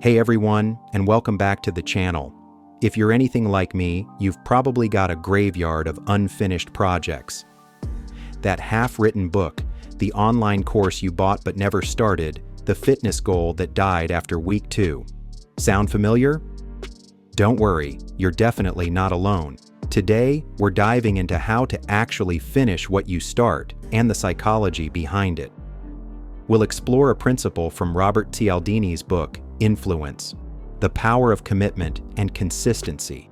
Hey everyone, and welcome back to the channel. If you're anything like me, you've probably got a graveyard of unfinished projects. That half-written book, the online course you bought but never started, the fitness goal that died after week 2. Sound familiar? Don't worry, you're definitely not alone. Today, we're diving into how to actually finish what you start and the psychology behind it. We'll explore a principle from Robert Cialdini's book, Influence, the power of commitment and consistency.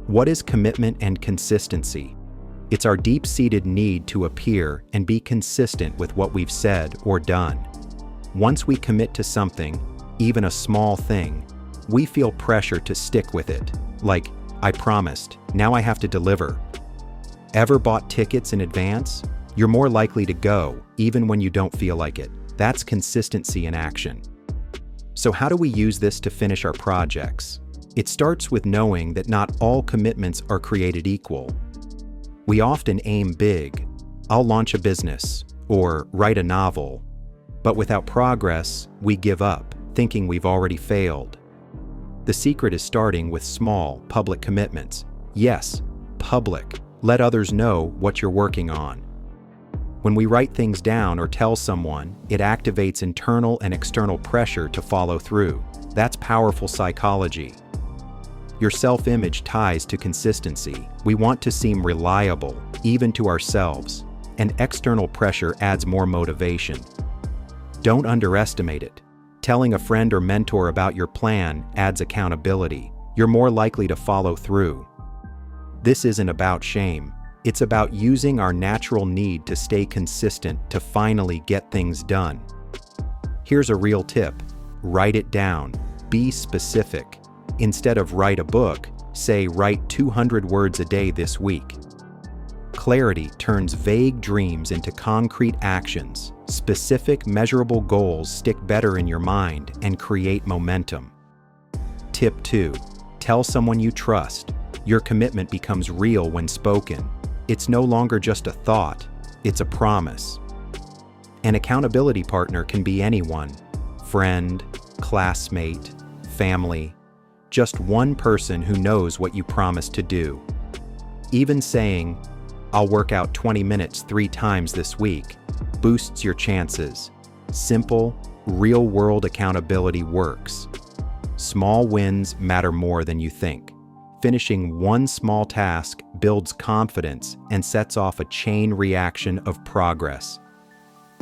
What is commitment and consistency? It's our deep-seated need to appear and be consistent with what we've said or done. Once we commit to something, even a small thing, we feel pressure to stick with it. Like, I promised, now I have to deliver. Ever bought tickets in advance? You're more likely to go, even when you don't feel like it. That's consistency in action. So how do we use this to finish our projects? It starts with knowing that not all commitments are created equal. We often aim big. I'll launch a business, or write a novel. But without progress, we give up, thinking we've already failed. The secret is starting with small, public commitments. Yes, public. Let others know what you're working on. When we write things down or tell someone, it activates internal and external pressure to follow through. That's powerful psychology. Your self-image ties to consistency. We want to seem reliable, even to ourselves, and external pressure adds more motivation. Don't underestimate it. Telling a friend or mentor about your plan adds accountability. You're more likely to follow through. This isn't about shame. It's about using our natural need to stay consistent to finally get things done. Here's a real tip. Write it down. Be specific. Instead of write a book, say write 200 words a day this week. Clarity turns vague dreams into concrete actions. Specific, measurable goals stick better in your mind and create momentum. Tip 2. Tell someone you trust. Your commitment becomes real when spoken. It's no longer just a thought, it's a promise. An accountability partner can be anyone: friend, classmate, family, just one person who knows what you promised to do. Even saying, I'll work out 20 minutes 3 times this week, boosts your chances. Simple, real-world accountability works. Small wins matter more than you think. Finishing one small task builds confidence and sets off a chain reaction of progress.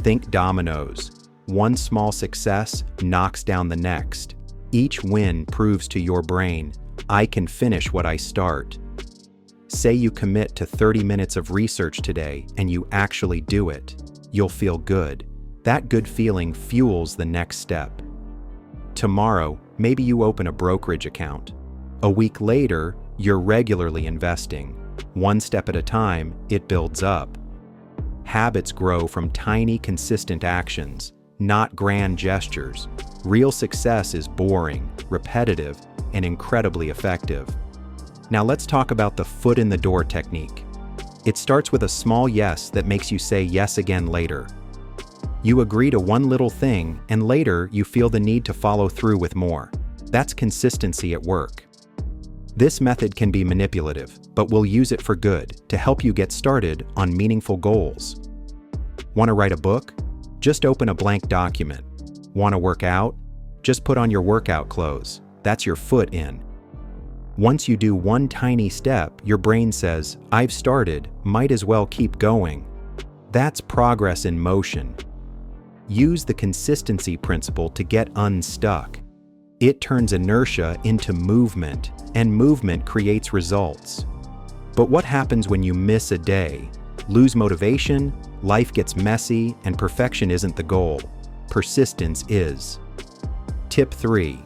Think dominoes. One small success knocks down the next. Each win proves to your brain, I can finish what I start. Say you commit to 30 minutes of research today and you actually do it. You'll feel good. That good feeling fuels the next step. Tomorrow, maybe you open a brokerage account. A week later, you're regularly investing. One step at a time, it builds up. Habits grow from tiny, consistent actions, not grand gestures. Real success is boring, repetitive, and incredibly effective. Now let's talk about the foot in the door technique. It starts with a small yes that makes you say yes again later. You agree to one little thing, and later you feel the need to follow through with more. That's consistency at work. This method can be manipulative, but we'll use it for good to help you get started on meaningful goals. Want to write a book? Just open a blank document. Want to work out? Just put on your workout clothes. That's your foot in. Once you do one tiny step, your brain says, I've started, might as well keep going. That's progress in motion. Use the consistency principle to get unstuck. It turns inertia into movement, and movement creates results. But what happens when you miss a day? Lose motivation, life gets messy, and perfection isn't the goal. Persistence is. Tip 3.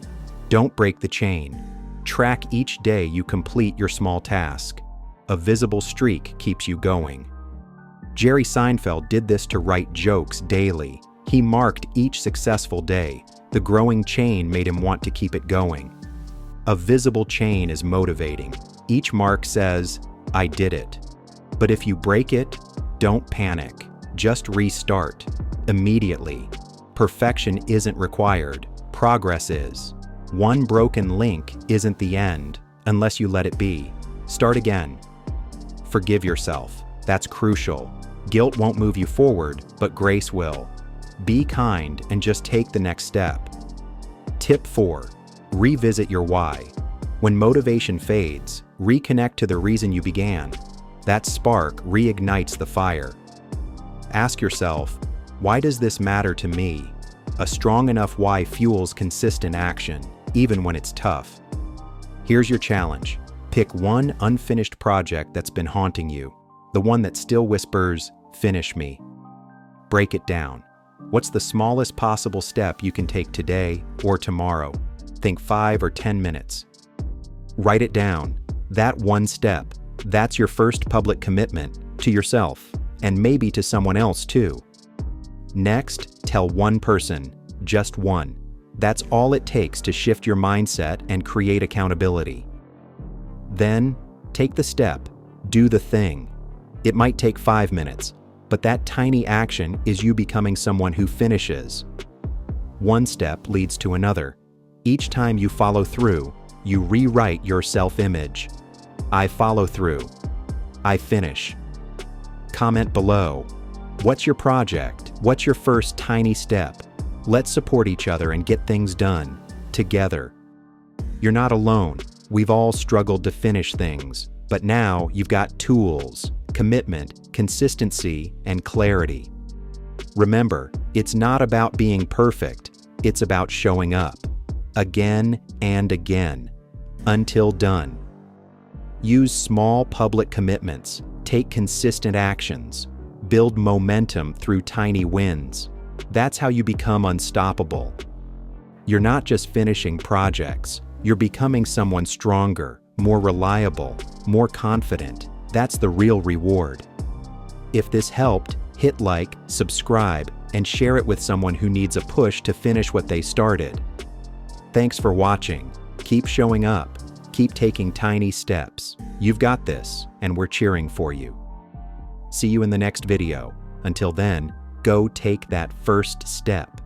Don't break the chain. Track each day you complete your small task. A visible streak keeps you going. Jerry Seinfeld did this to write jokes daily. He marked each successful day. The growing chain made him want to keep it going. A visible chain is motivating. Each mark says, I did it. But if you break it, don't panic. Just restart. Immediately. Perfection isn't required. Progress is. One broken link isn't the end, unless you let it be. Start again. Forgive yourself. That's crucial. Guilt won't move you forward, but grace will. Be kind and just take the next step. Tip 4. Revisit your why. When motivation fades, reconnect to the reason you began. That spark reignites the fire. Ask yourself, why does this matter to me? A strong enough why fuels consistent action, even when it's tough. Here's your challenge. Pick one unfinished project that's been haunting you, the one that still whispers, "Finish me." Break it down. What's the smallest possible step you can take today or tomorrow? Think 5 or 10 minutes. Write it down. That one step, that's your first public commitment to yourself, and maybe to someone else too. Next, tell one person, just one. That's all it takes to shift your mindset and create accountability. Then, take the step, do the thing. It might take 5 minutes, but that tiny action is you becoming someone who finishes. One step leads to another. Each time you follow through, you rewrite your self-image. I follow through. I finish. Comment below. What's your project? What's your first tiny step? Let's support each other and get things done, together. You're not alone. We've all struggled to finish things, but now you've got tools, commitment, consistency, and clarity. Remember, it's not about being perfect. It's about showing up. Again and again, until done. Use small public commitments, take consistent actions, build momentum through tiny wins. That's how you become unstoppable. You're not just finishing projects, you're becoming someone stronger, more reliable, more confident. That's the real reward. If this helped, hit like, subscribe, and share it with someone who needs a push to finish what they started. Thanks for watching. Keep showing up. Keep taking tiny steps. You've got this, and we're cheering for you. See you in the next video. Until then, go take that first step.